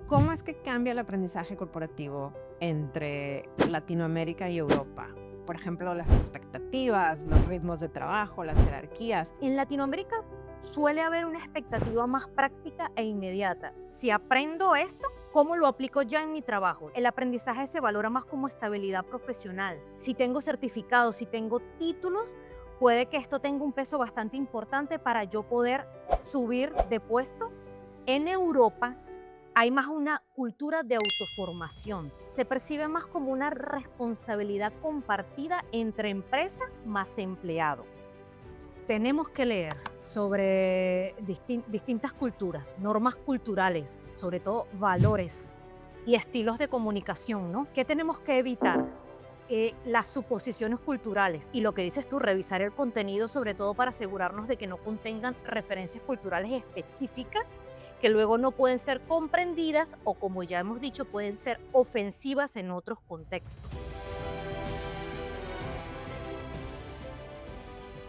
¿Cómo es que cambia el aprendizaje corporativo entre Latinoamérica y Europa? Por ejemplo, las expectativas, los ritmos de trabajo, las jerarquías. En Latinoamérica suele haber una expectativa más práctica e inmediata. Si aprendo esto, ¿cómo lo aplico ya en mi trabajo? El aprendizaje se valora más como estabilidad profesional. Si tengo certificados, si tengo títulos, puede que esto tenga un peso bastante importante para yo poder subir de puesto. En Europa hay más una cultura de autoformación. Se percibe más como una responsabilidad compartida entre empresa más empleado. Tenemos que leer sobre distintas culturas, normas culturales, sobre todo valores y estilos de comunicación, ¿no? ¿Qué tenemos que evitar? Las suposiciones culturales y lo que dices tú, revisar el contenido, sobre todo para asegurarnos de que no contengan referencias culturales específicas que luego no pueden ser comprendidas o, como ya hemos dicho, pueden ser ofensivas en otros contextos.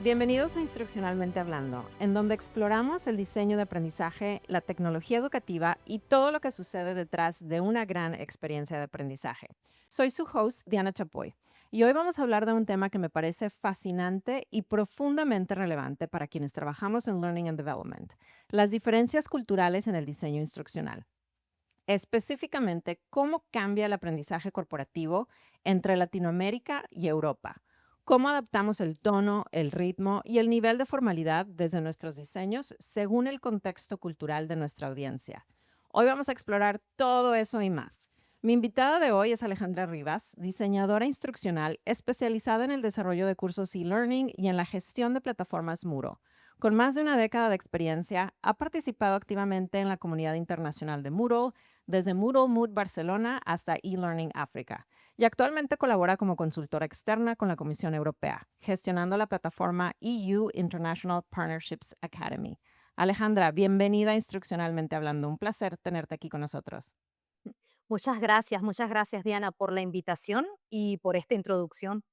Bienvenidos a Instruccionalmente Hablando, en donde exploramos el diseño de aprendizaje, la tecnología educativa y todo lo que sucede detrás de una gran experiencia de aprendizaje. Soy su host, Diana Chapoy, y hoy vamos a hablar de un tema que me parece fascinante y profundamente relevante para quienes trabajamos en Learning and Development, las diferencias culturales en el diseño instruccional. Específicamente, cómo cambia el aprendizaje corporativo entre Latinoamérica y Europa. Cómo adaptamos el tono, el ritmo y el nivel de formalidad desde nuestros diseños según el contexto cultural de nuestra audiencia. Hoy vamos a explorar todo eso y más. Mi invitada de hoy es Alejandra Rivas, diseñadora instruccional especializada en el desarrollo de cursos e-learning y en la gestión de plataformas Muro. Con más de una década de experiencia, ha participado activamente en la comunidad internacional de Moodle, desde Moodle Mood Barcelona hasta eLearning África, y actualmente colabora como consultora externa con la Comisión Europea, gestionando la plataforma EU International Partnerships Academy. Alejandra, bienvenida a Instruccionalmente Hablando. Un placer tenerte aquí con nosotros. Muchas gracias Diana por la invitación y por esta introducción.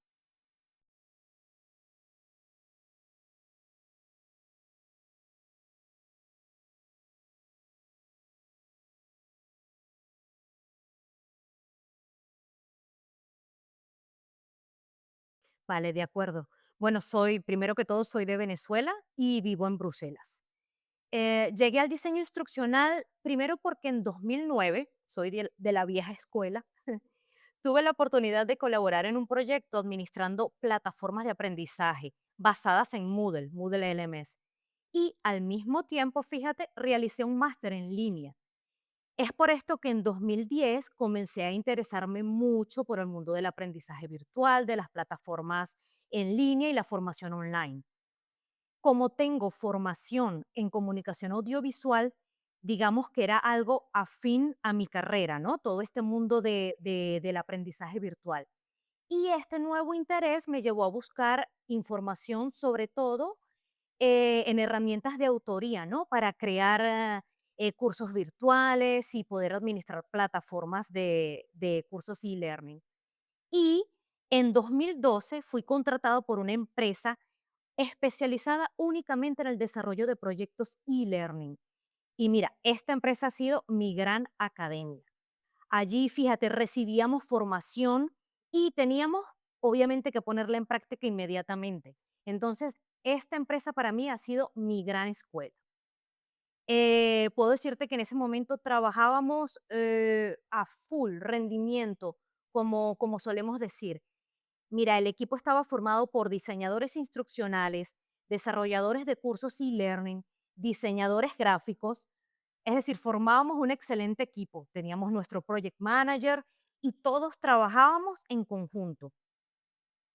Vale, de acuerdo. Bueno, primero que todo, soy de Venezuela y vivo en Bruselas. Llegué al diseño instruccional primero porque en 2009, soy de la vieja escuela, tuve la oportunidad de colaborar en un proyecto administrando plataformas de aprendizaje basadas en Moodle, Moodle LMS. Y al mismo tiempo, fíjate, realicé un máster en línea. Es por esto que en 2010 comencé a interesarme mucho por el mundo del aprendizaje virtual, de las plataformas en línea y la formación online. Como tengo formación en comunicación audiovisual, digamos que era algo afín a mi carrera, ¿no? Todo este mundo del aprendizaje virtual. Y este nuevo interés me llevó a buscar información sobre todo en herramientas de autoría, ¿no? Para crear cursos virtuales y poder administrar plataformas de cursos e-learning. Y en 2012 fui contratado por una empresa especializada únicamente en el desarrollo de proyectos e-learning. Y mira, esta empresa ha sido mi gran academia. Allí, fíjate, recibíamos formación y teníamos obviamente que ponerla en práctica inmediatamente. Entonces, esta empresa para mí ha sido mi gran escuela. Puedo decirte que en ese momento trabajábamos a full rendimiento, como solemos decir. Mira, el equipo estaba formado por diseñadores instruccionales, desarrolladores de cursos e-learning, diseñadores gráficos, es decir, formábamos un excelente equipo. Teníamos nuestro project manager y todos trabajábamos en conjunto.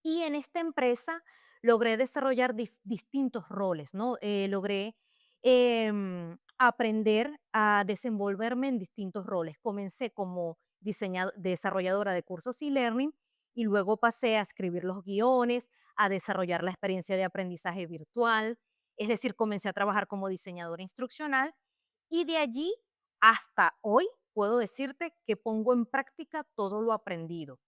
Y en esta empresa logré desarrollar distintos roles, ¿no? Logré aprender a desenvolverme en distintos roles. Comencé como desarrolladora de cursos e-learning y luego pasé a escribir los guiones, a desarrollar la experiencia de aprendizaje virtual, es decir, comencé a trabajar como diseñadora instruccional y de allí hasta hoy puedo decirte que pongo en práctica todo lo aprendido.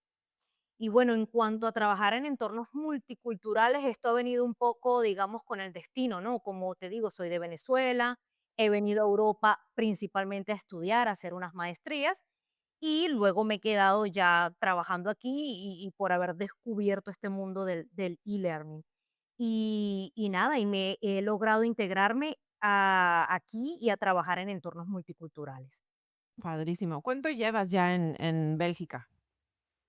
Y bueno, en cuanto a trabajar en entornos multiculturales, esto ha venido un poco, digamos, con el destino, ¿no? Como te digo, soy de Venezuela, he venido a Europa principalmente a estudiar, a hacer unas maestrías y luego me he quedado ya trabajando aquí y por haber descubierto este mundo del e-learning. Y nada, y me he logrado integrarme aquí y a trabajar en entornos multiculturales. Padrísimo. ¿Cuánto llevas ya en Bélgica?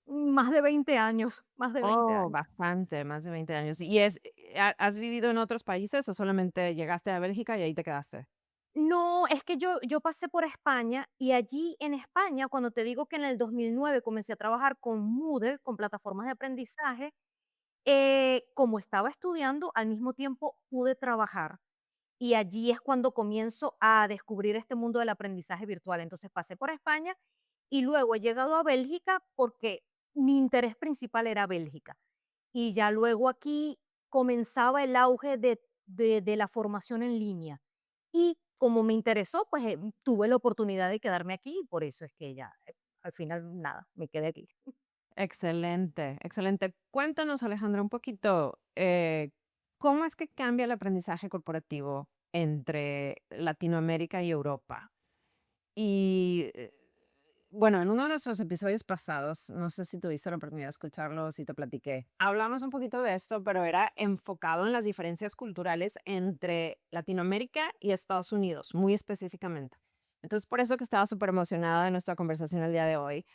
Más de 20 años, más de 20 Oh, años. bastante, más de 20 años. ¿Y has vivido en otros países o solamente llegaste a Bélgica y ahí te quedaste? No, es que yo pasé por España y allí en España, cuando te digo que en el 2009 comencé a trabajar con Moodle, con plataformas de aprendizaje, como estaba estudiando, al mismo tiempo pude trabajar y allí es cuando comienzo a descubrir este mundo del aprendizaje virtual. Entonces pasé por España y luego he llegado a Bélgica porque mi interés principal era Bélgica. Y ya luego aquí comenzaba el auge de la formación en línea. Y como me interesó, pues tuve la oportunidad de quedarme aquí y por eso es que ya al final nada, me quedé aquí. Excelente, excelente. Cuéntanos, Alejandra, un poquito, ¿cómo es que cambia el aprendizaje corporativo entre Latinoamérica y Europa? Y bueno, en uno de nuestros episodios pasados, no sé si tuviste la oportunidad de escucharlo, si te platiqué, hablamos un poquito de esto, pero era enfocado en las diferencias culturales entre Latinoamérica y Estados Unidos, muy específicamente. Entonces, por eso que estaba súper emocionada de nuestra conversación el día de hoy,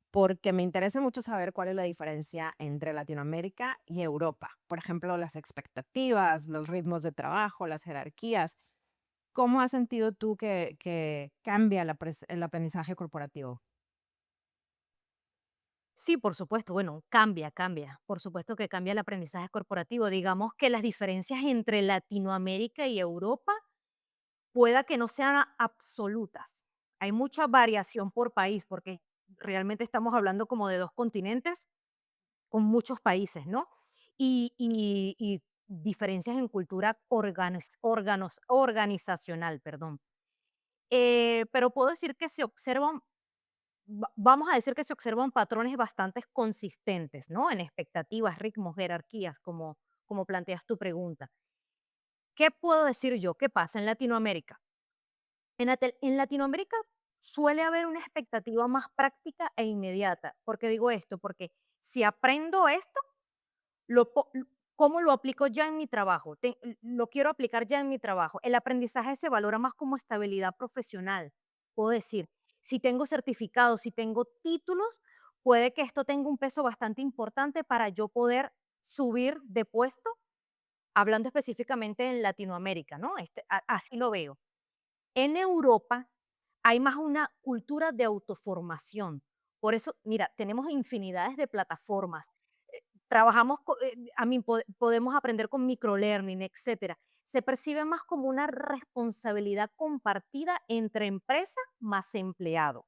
porque me interesa mucho saber cuál es la diferencia entre Latinoamérica y Europa. Por ejemplo, las expectativas, los ritmos de trabajo, las jerarquías. ¿Cómo has sentido tú que cambia el aprendizaje corporativo? Sí, por supuesto, bueno, cambia, cambia. Por supuesto que cambia el aprendizaje corporativo. Digamos que las diferencias entre Latinoamérica y Europa pueda que no sean absolutas. Hay mucha variación por país, porque realmente estamos hablando como de dos continentes con muchos países, ¿no? Y diferencias en cultura organizacional, perdón. Pero puedo decir que se observan, vamos a decir que se observan patrones bastante consistentes, ¿no? En expectativas, ritmos, jerarquías, como planteas tu pregunta. ¿Qué puedo decir yo? ¿Qué pasa en Latinoamérica? En Latinoamérica suele haber una expectativa más práctica e inmediata. ¿Por qué digo esto? Porque si aprendo esto, ¿cómo lo aplico ya en mi trabajo? Lo quiero aplicar ya en mi trabajo. El aprendizaje se valora más como estabilidad profesional. Puedo decir, si tengo certificados, si tengo títulos, puede que esto tenga un peso bastante importante para yo poder subir de puesto, hablando específicamente en Latinoamérica, ¿no? Así lo veo. En Europa hay más una cultura de autoformación. Por eso, mira, tenemos infinidades de plataformas. Trabajamos, podemos aprender con microlearning, etcétera. Se percibe más como una responsabilidad compartida entre empresa más empleado.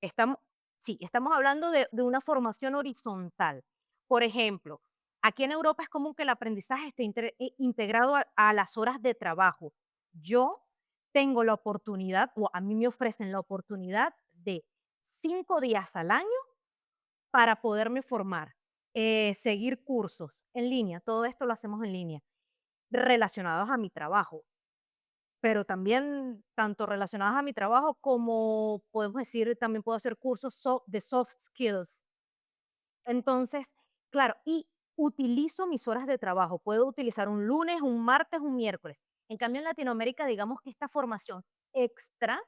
Estamos, sí, estamos hablando de una formación horizontal. Por ejemplo, aquí en Europa es común que el aprendizaje esté integrado a las horas de trabajo. Yo tengo la oportunidad, o a mí me ofrecen la oportunidad de 5 días al año para poderme formar, seguir cursos en línea. Todo esto lo hacemos en línea, relacionados a mi trabajo, pero también tanto relacionadas a mi trabajo como podemos decir, también puedo hacer cursos de soft skills. Entonces, claro, y utilizo mis horas de trabajo. Puedo utilizar un lunes, un martes, un miércoles. En cambio, en Latinoamérica, digamos que esta formación extra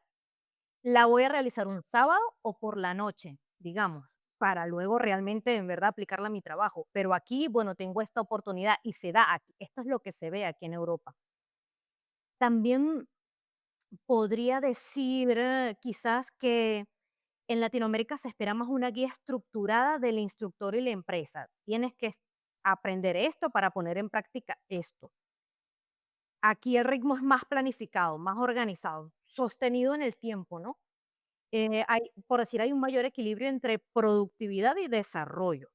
la voy a realizar un sábado o por la noche, digamos, para luego realmente, en verdad, aplicarla a mi trabajo. Pero aquí, bueno, tengo esta oportunidad y se da aquí. Esto es lo que se ve aquí en Europa. También podría decir, quizás que en Latinoamérica se espera más una guía estructurada del instructor y la empresa. Tienes que aprender esto para poner en práctica esto. Aquí el ritmo es más planificado, más organizado, sostenido en el tiempo, ¿no? Por decir, hay un mayor equilibrio entre productividad y desarrollo,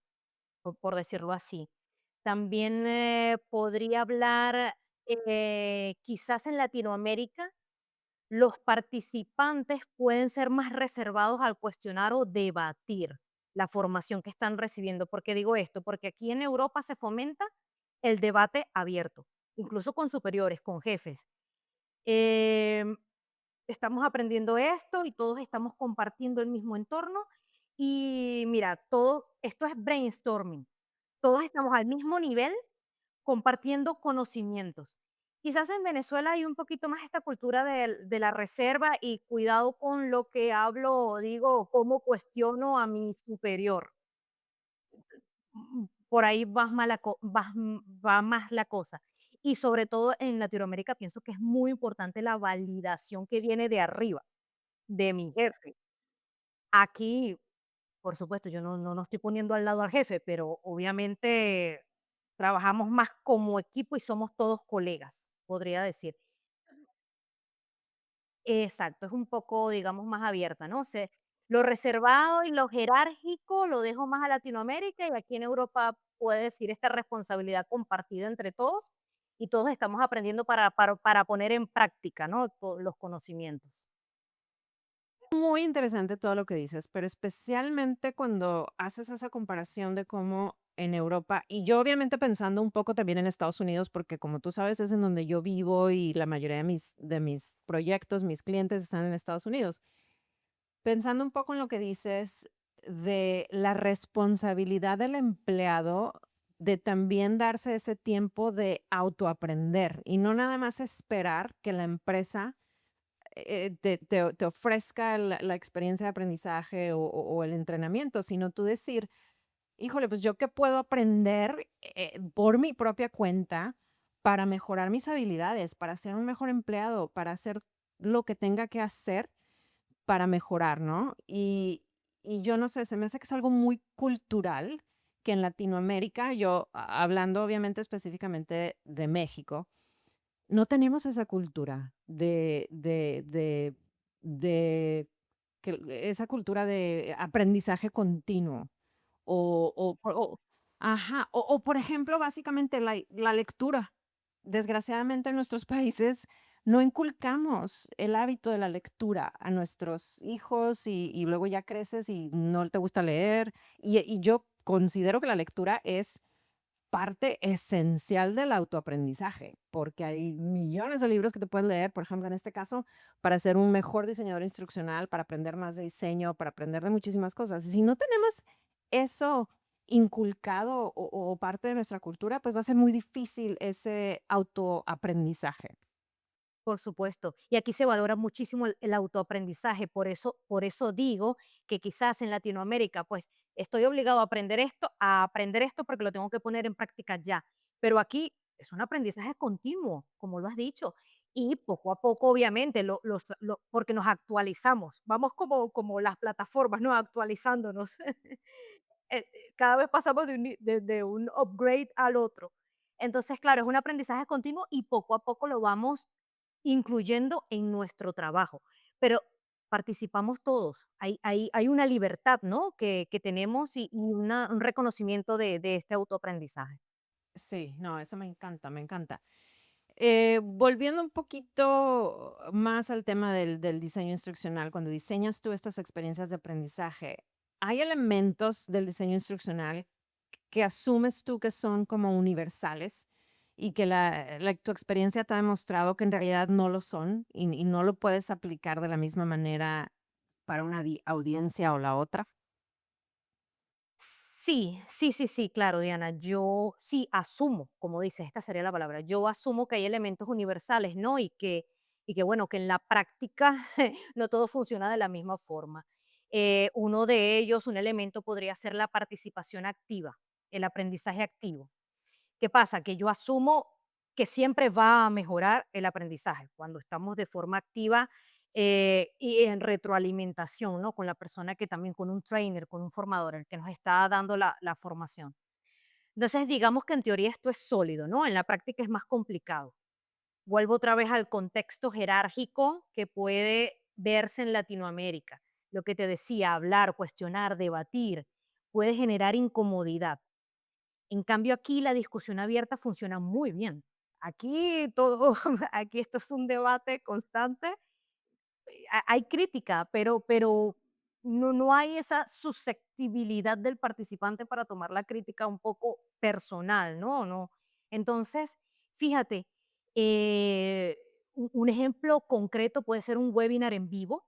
por decirlo así. También podría hablar, quizás en Latinoamérica los participantes pueden ser más reservados al cuestionar o debatir la formación que están recibiendo. ¿Por qué digo esto? Porque aquí en Europa se fomenta el debate abierto, incluso con superiores, con jefes. Em, Estamos aprendiendo esto y todos estamos compartiendo el mismo entorno. Y mira, todo esto es brainstorming. Todos estamos al mismo nivel compartiendo conocimientos. Quizás en Venezuela hay un poquito más esta cultura de la reserva y cuidado con lo que hablo o digo o cómo cuestiono a mi superior. Por ahí va más la cosa. Y sobre todo en Latinoamérica pienso que es muy importante la validación que viene de arriba, de mi jefe. Aquí, por supuesto, yo no estoy poniendo al lado al jefe, pero obviamente trabajamos más como equipo y somos todos colegas, podría decir. Exacto, es un poco, digamos, más abierta, ¿no? Lo reservado y lo jerárquico lo dejo más a Latinoamérica y aquí en Europa puede decir esta responsabilidad compartida entre todos y todos estamos aprendiendo para poner en práctica, ¿no? Los conocimientos. Muy interesante todo lo que dices, pero especialmente cuando haces esa comparación de cómo en Europa, y yo obviamente pensando un poco también en Estados Unidos, porque como tú sabes es en donde yo vivo y la mayoría de mis proyectos, mis clientes están en Estados Unidos. Pensando un poco en lo que dices de la responsabilidad del empleado de también darse ese tiempo de autoaprender y no nada más esperar que la empresa te ofrezca la experiencia de aprendizaje o el entrenamiento, sino tú decir, híjole, pues yo qué puedo aprender por mi propia cuenta para mejorar mis habilidades, para ser un mejor empleado, para hacer lo que tenga que hacer para mejorar, ¿no? Y yo no sé, se me hace que es algo muy cultural que en Latinoamérica, yo hablando obviamente específicamente de México, no tenemos esa cultura de esa cultura de aprendizaje continuo. O, por ejemplo, básicamente la lectura. Desgraciadamente en nuestros países no inculcamos el hábito de la lectura a nuestros hijos y luego ya creces y no te gusta leer. Y yo considero que la lectura es parte esencial del autoaprendizaje, porque hay millones de libros que te puedes leer, por ejemplo, en este caso, para ser un mejor diseñador instruccional, para aprender más de diseño, para aprender de muchísimas cosas. Y si no tenemos eso inculcado o parte de nuestra cultura, pues va a ser muy difícil ese autoaprendizaje. Por supuesto. Y aquí se valora muchísimo el autoaprendizaje. Por eso digo que quizás en Latinoamérica, pues estoy obligado a aprender esto porque lo tengo que poner en práctica ya. Pero aquí es un aprendizaje continuo, como lo has dicho. Y poco a poco, obviamente, porque nos actualizamos. Vamos como las plataformas, ¿no? Actualizándonos. Cada vez pasamos de un upgrade al otro. Entonces, claro, es un aprendizaje continuo y poco a poco lo vamos incluyendo en nuestro trabajo. Pero participamos todos. Hay una libertad, ¿no? Que tenemos y un reconocimiento de este autoaprendizaje. Sí, no, eso me encanta, me encanta. Volviendo un poquito más al tema del diseño instruccional, cuando diseñas tú estas experiencias de aprendizaje, ¿hay elementos del diseño instruccional que asumes tú que son como universales y que tu experiencia te ha demostrado que en realidad no lo son y no lo puedes aplicar de la misma manera para una audiencia o la otra? Sí, sí, sí, sí, claro, Diana. Yo sí asumo, como dices, esta sería la palabra. Yo asumo que hay elementos universales, ¿no? Y que bueno, que en la práctica no todo funciona de la misma forma. Uno de ellos, un elemento podría ser la participación activa, el aprendizaje activo. ¿Qué pasa? Que yo asumo que siempre va a mejorar el aprendizaje cuando estamos de forma activa y en retroalimentación, ¿no? Con la persona que también, con un trainer, con un formador, el que nos está dando la formación. Entonces, digamos que en teoría esto es sólido, ¿no? En la práctica es más complicado. Vuelvo otra vez al contexto jerárquico que puede verse en Latinoamérica. Lo que te decía, hablar, cuestionar, debatir, puede generar incomodidad. En cambio, aquí la discusión abierta funciona muy bien. Aquí todo, aquí esto es un debate constante. Hay crítica, pero no hay esa susceptibilidad del participante para tomar la crítica un poco personal, ¿no? No. Entonces, fíjate, eh, Un ejemplo concreto puede ser un webinar en vivo,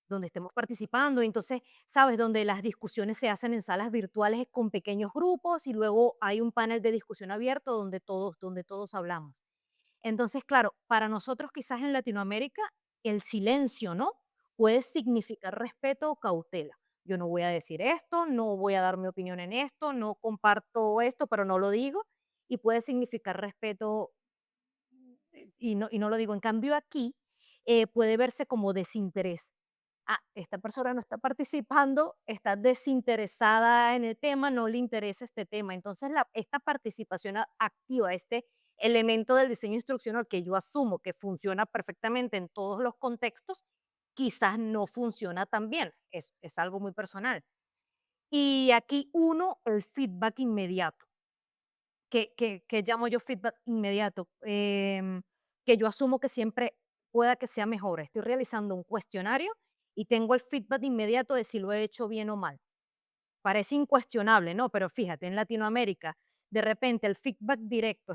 donde estemos participando. Entonces, ¿sabes? Donde las discusiones se hacen en salas virtuales con pequeños grupos y luego hay un panel de discusión abierto donde todos hablamos. Entonces, claro, para nosotros quizás en Latinoamérica el silencio, ¿no? Puede significar respeto o cautela. Yo no voy a decir esto, no voy a dar mi opinión en esto, no comparto esto, pero no lo digo. Y puede significar respeto y no lo digo. En cambio, aquí puede verse como desinterés. Ah, esta persona no está participando, está desinteresada en el tema, no le interesa este tema. Entonces, esta participación activa, este elemento del diseño instruccional que yo asumo que funciona perfectamente en todos los contextos, quizás no funciona tan bien. Es algo muy personal. Y aquí uno, el feedback inmediato que llamo yo feedback inmediato, que yo asumo que siempre pueda que sea mejor. Estoy realizando un cuestionario y tengo el feedback inmediato de si lo he hecho bien o mal. Parece incuestionable, ¿no? Pero fíjate, en Latinoamérica, de repente el feedback directo,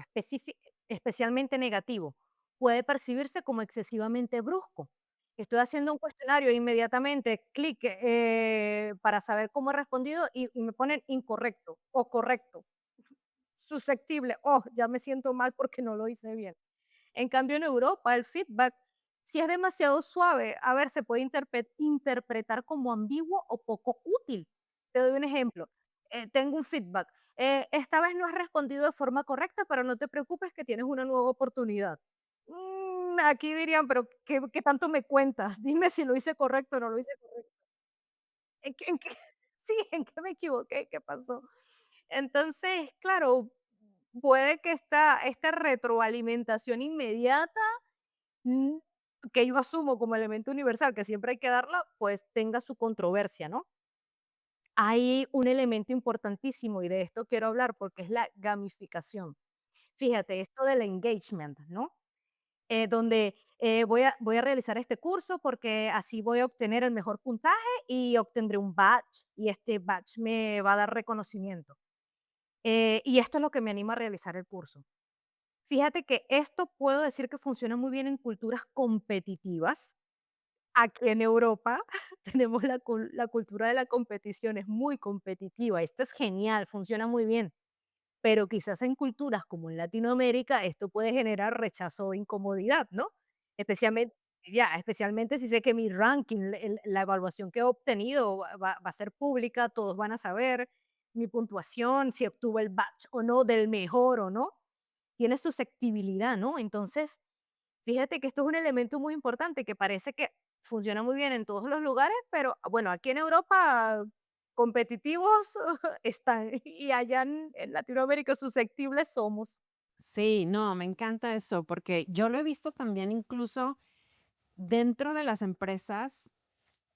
especialmente negativo, puede percibirse como excesivamente brusco. Estoy haciendo un cuestionario e inmediatamente clic para saber cómo he respondido y me ponen incorrecto o correcto susceptible, oh, ya me siento mal porque no lo hice bien. En cambio, en Europa, el feedback, si es demasiado suave, a ver, se puede interpretar como ambiguo o poco útil. Te doy un ejemplo. Tengo un feedback. Esta vez no has respondido de forma correcta, pero no te preocupes que tienes una nueva oportunidad. Aquí dirían, pero ¿qué tanto me cuentas? Dime si lo hice correcto o no lo hice correcto. ¿En qué sí, ¿en qué me equivoqué? ¿Qué pasó? Entonces, claro, puede que esta retroalimentación inmediata, mm, que yo asumo como elemento universal, que siempre hay que darla, pues tenga su controversia, ¿no? Hay un elemento importantísimo y de esto quiero hablar porque es la gamificación. Fíjate, esto del engagement, ¿no? Donde voy a realizar este curso porque así voy a obtener el mejor puntaje y obtendré un badge y este badge me va a dar reconocimiento. Y esto es lo que me anima a realizar el curso. Fíjate que esto puedo decir que funciona muy bien en culturas competitivas. Aquí en Europa tenemos la cultura de la competición, es muy competitiva. Esto es genial, funciona muy bien. Pero quizás en culturas como en Latinoamérica esto puede generar rechazo o incomodidad, ¿no? Especialmente, especialmente si sé que mi ranking, la evaluación que he obtenido va a ser pública, todos van a saber mi puntuación, si obtuve el badge o no, del mejor o no. Tiene susceptibilidad, ¿no? Entonces, fíjate que esto es un elemento muy importante que parece que funciona muy bien en todos los lugares, pero bueno, aquí en Europa competitivos están y allá en Latinoamérica susceptibles somos. Sí, no, me encanta eso, porque yo lo he visto también incluso dentro de las empresas.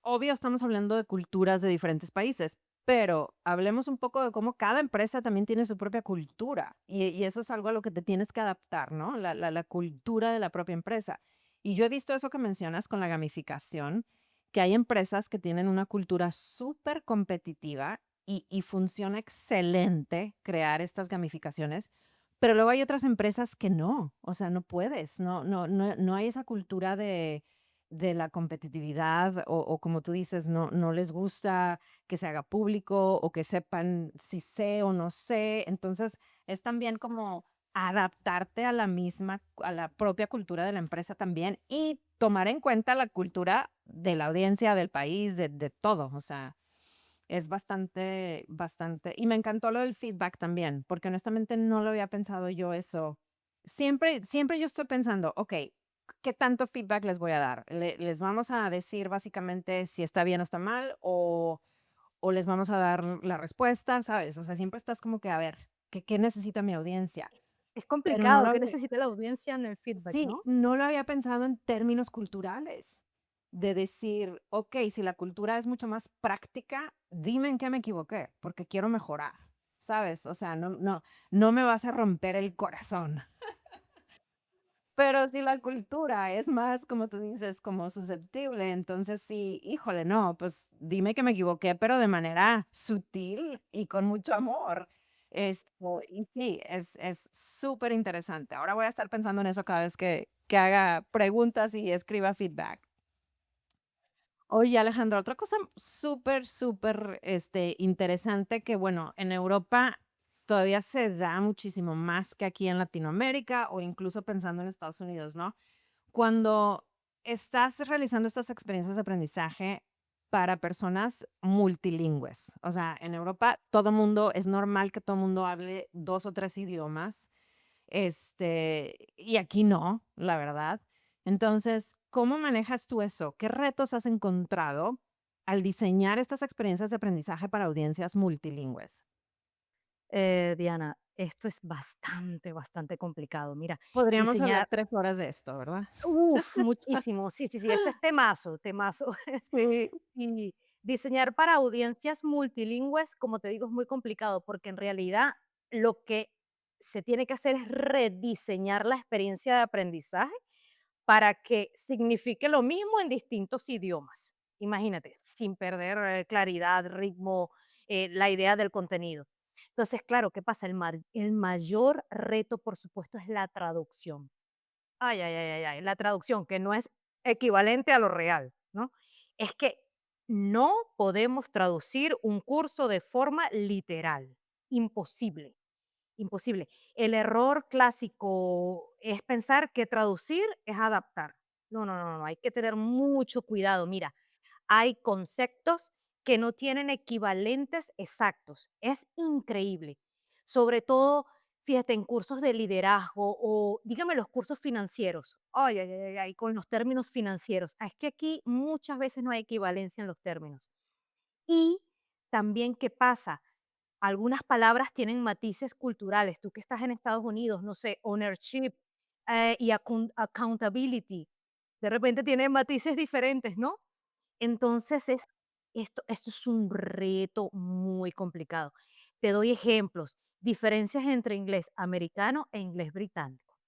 Obvio, estamos hablando de culturas de diferentes países, pero hablemos un poco de cómo cada empresa también tiene su propia cultura y eso es algo a lo que te tienes que adaptar, ¿no? La cultura de la propia empresa. Y yo he visto eso que mencionas con la gamificación, que hay empresas que tienen una cultura súper competitiva y funciona excelente crear estas gamificaciones, pero luego hay otras empresas que no, o sea, no puedes, no hay esa cultura de la competitividad o como tú dices, no les gusta que se haga público o que sepan si sé o no sé. Entonces, es también como adaptarte a la propia cultura de la empresa también y tomar en cuenta la cultura de la audiencia, del país, de todo. O sea, es bastante. Y me encantó lo del feedback también, porque honestamente no lo había pensado yo eso. Siempre yo estoy pensando, ok, ¿qué tanto feedback les voy a dar? ¿Les vamos a decir básicamente si está bien o está mal o les vamos a dar la respuesta, ¿sabes? O sea, siempre estás como que, a ver, ¿qué necesita mi audiencia? Es Pero no complicado, lo ¿qué había, necesita la audiencia en el feedback, sí, no? no lo había pensado en términos culturales, de decir, ok, si la cultura es mucho más práctica, dime en qué me equivoqué, porque quiero mejorar, ¿sabes? O sea, no me vas a romper el corazón. Pero si la cultura es más, como tú dices, como susceptible, entonces sí, híjole, no, pues dime que me equivoqué, pero de manera sutil y con mucho amor. Y sí, es súper interesante. Ahora voy a estar pensando en eso cada vez que haga preguntas y escriba feedback. Oye, Alejandra, otra cosa súper, súper, interesante que, bueno, en Europa todavía se da muchísimo más que aquí en Latinoamérica o incluso pensando en Estados Unidos, ¿no? Cuando estás realizando estas experiencias de aprendizaje para personas multilingües, o sea, en Europa todo mundo, es normal que todo mundo hable 2 o 3 idiomas, y aquí no, la verdad. Entonces, ¿cómo manejas tú eso? ¿Qué retos has encontrado al diseñar estas experiencias de aprendizaje para audiencias multilingües? Diana, esto es bastante complicado. Mira, Podríamos hablar diseñar, 3 horas de esto, ¿verdad? muchísimo. Sí, sí, sí, esto es temazo, temazo. Sí. Y diseñar para audiencias multilingües, como te digo, es muy complicado porque en realidad lo que se tiene que hacer es rediseñar la experiencia de aprendizaje para que signifique lo mismo en distintos idiomas. Imagínate, sin perder claridad, ritmo, la idea del contenido. Entonces, claro, ¿qué pasa? El mayor reto, por supuesto, es la traducción. Ay, ay, ay, ay, ay, la traducción, que no es equivalente a lo real, ¿no? Es que no podemos traducir un curso de forma literal. Imposible. Imposible. El error clásico es pensar que traducir es adaptar. No, no, no, no, hay que tener mucho cuidado. Mira, hay conceptos que no tienen equivalentes exactos. Es increíble. Sobre todo, fíjate, en cursos de liderazgo o dígame los cursos financieros. Ay, ay, ay, ay, con los términos financieros. Es que aquí muchas veces no hay equivalencia en los términos. Y también, ¿qué pasa? Algunas palabras tienen matices culturales. Tú que estás en Estados Unidos, no sé, ownership y accountability, de repente tienen matices diferentes, ¿no? Entonces esto es un reto muy complicado. Te doy ejemplos, diferencias entre inglés americano e inglés británico.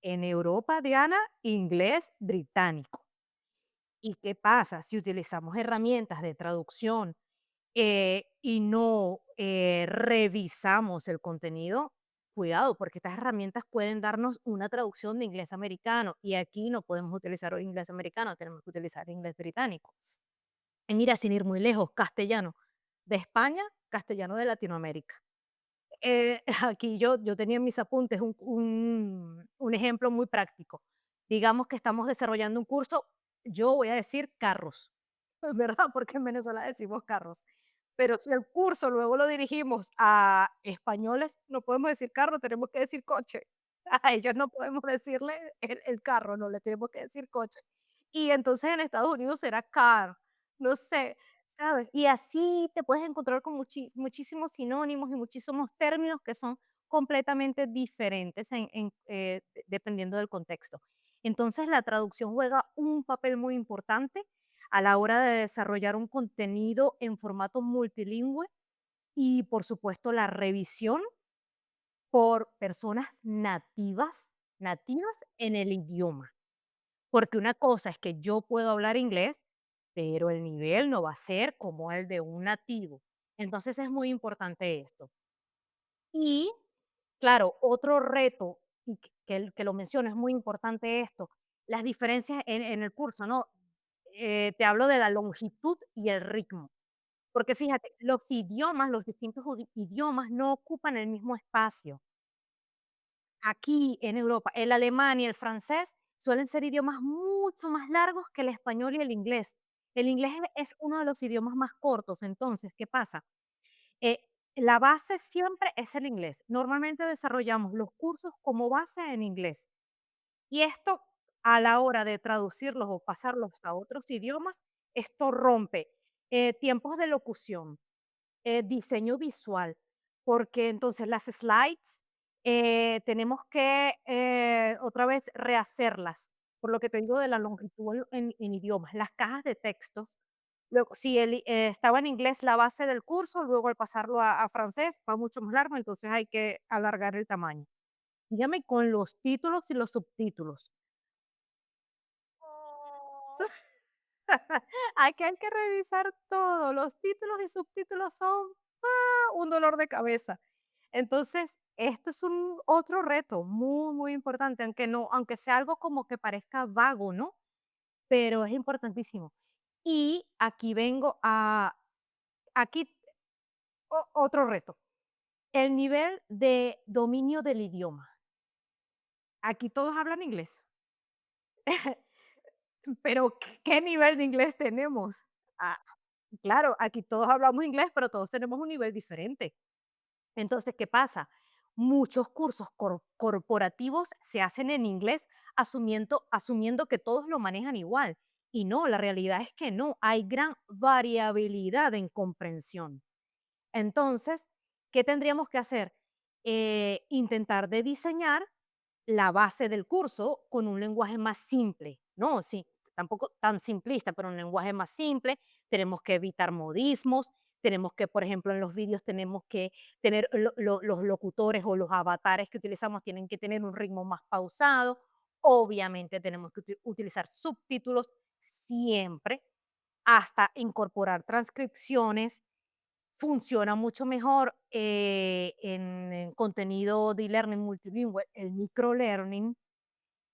En Europa, Diana, inglés británico. ¿Y qué pasa si utilizamos herramientas de traducción y no revisamos el contenido? Cuidado, porque estas herramientas pueden darnos una traducción de inglés americano y aquí no podemos utilizar inglés americano, tenemos que utilizar inglés británico. Y mira, sin ir muy lejos, castellano de España, castellano de Latinoamérica. Aquí yo tenía en mis apuntes un ejemplo muy práctico. Digamos que estamos desarrollando un curso, yo voy a decir carros, ¿verdad? Porque en Venezuela decimos carros. Pero si el curso luego lo dirigimos a españoles, no podemos decir carro, tenemos que decir coche. A ellos no podemos decirle el carro, no le tenemos que decir coche. Y entonces en Estados Unidos será car, no sé, ¿sabes? Y así te puedes encontrar con muchísimos sinónimos y muchísimos términos que son completamente diferentes dependiendo del contexto. Entonces la traducción juega un papel muy importante a la hora de desarrollar un contenido en formato multilingüe y, por supuesto, la revisión por personas nativas en el idioma. Porque una cosa es que yo puedo hablar inglés, pero el nivel no va a ser como el de un nativo. Entonces es muy importante esto. Y claro, otro reto, y que lo menciono, es muy importante esto, las diferencias en el curso, ¿no? Te hablo de la longitud y el ritmo. Porque fíjate, los distintos idiomas no ocupan el mismo espacio. Aquí en Europa, el alemán y el francés suelen ser idiomas mucho más largos que el español y el inglés. El inglés es uno de los idiomas más cortos, entonces, ¿qué pasa? Eh, la base siempre es el inglés. Normalmente desarrollamos los cursos como base en inglés. Y esto, a la hora de traducirlos o pasarlos a otros idiomas, esto rompe tiempos de locución, diseño visual, porque entonces las slides tenemos que otra vez rehacerlas, por lo que te digo de la longitud en idiomas, las cajas de textos. Luego, si estaba en inglés la base del curso, luego al pasarlo a francés va mucho más largo, entonces hay que alargar el tamaño. Dígame con los títulos y los subtítulos. Aquí hay que revisar todo, los títulos y subtítulos son un dolor de cabeza. Entonces, esto es un otro reto muy, muy importante, aunque sea algo como que parezca vago, ¿no? Pero es importantísimo. Y aquí otro reto, el nivel de dominio del idioma. Aquí todos hablan inglés, pero ¿qué nivel de inglés tenemos? Ah, claro, aquí todos hablamos inglés, pero todos tenemos un nivel diferente. Entonces, ¿qué pasa? Muchos cursos corporativos se hacen en inglés asumiendo que todos lo manejan igual. Y no, la realidad es que no, hay gran variabilidad en comprensión. Entonces, ¿qué tendríamos que hacer? Intentar de diseñar la base del curso con un lenguaje más simple, ¿no? Sí, tampoco tan simplista, pero un lenguaje más simple. Tenemos que evitar modismos, tenemos que, por ejemplo, en los vídeos tenemos que tener los locutores o los avatares que utilizamos tienen que tener un ritmo más pausado. Obviamente tenemos que utilizar subtítulos siempre, hasta incorporar transcripciones. Funciona mucho mejor en contenido de e-learning multilingüe, el microlearning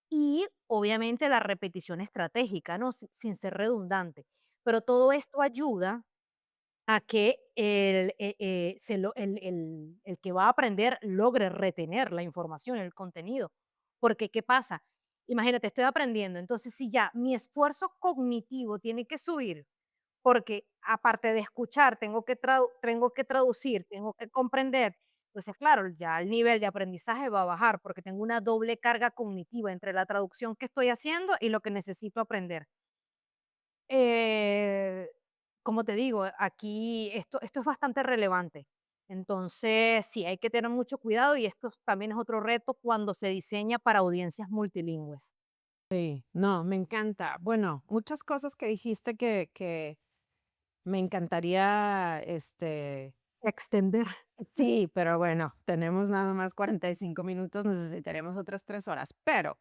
y obviamente la repetición estratégica, ¿no? Sin ser redundante. Pero todo esto ayuda a que el que va a aprender logre retener la información, el contenido. Porque, ¿qué pasa? Imagínate, estoy aprendiendo, entonces si ya mi esfuerzo cognitivo tiene que subir, porque aparte de escuchar, tengo que traducir, tengo que comprender. Entonces, claro, ya el nivel de aprendizaje va a bajar porque tengo una doble carga cognitiva entre la traducción que estoy haciendo y lo que necesito aprender. Eh, Como te digo, aquí esto es bastante relevante. Entonces, sí, hay que tener mucho cuidado y esto también es otro reto cuando se diseña para audiencias multilingües. Sí, no, me encanta. Bueno, muchas cosas que dijiste que me encantaría, Extender. sí, pero bueno, tenemos nada más 45 minutos, necesitaremos otras 3 horas. Pero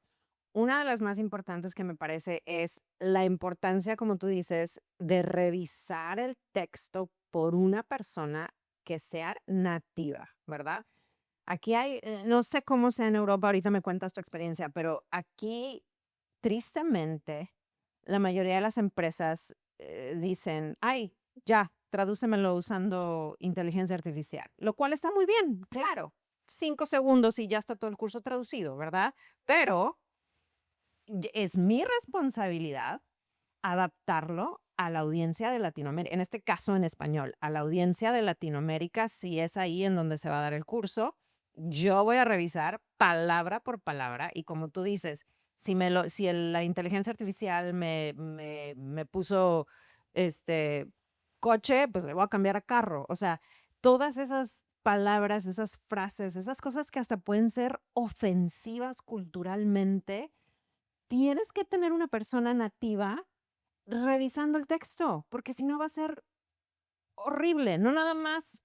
una de las más importantes que me parece es la importancia, como tú dices, de revisar el texto por una persona que sea nativa, ¿verdad? Aquí hay, no sé cómo sea en Europa, ahorita me cuentas tu experiencia, pero aquí, tristemente, la mayoría de las empresas dicen, ay, ya, tradúcemelo usando inteligencia artificial, lo cual está muy bien, claro. 5 segundos y ya está todo el curso traducido, ¿verdad? Pero es mi responsabilidad adaptarlo a la audiencia de Latinoamérica, en este caso en español, a la audiencia de Latinoamérica, si es ahí en donde se va a dar el curso, yo voy a revisar palabra por palabra y como tú dices, la inteligencia artificial me puso este coche, pues le voy a cambiar a carro. O sea, todas esas palabras, esas frases, esas cosas que hasta pueden ser ofensivas culturalmente, tienes que tener una persona nativa revisando el texto, porque si no va a ser horrible. No nada más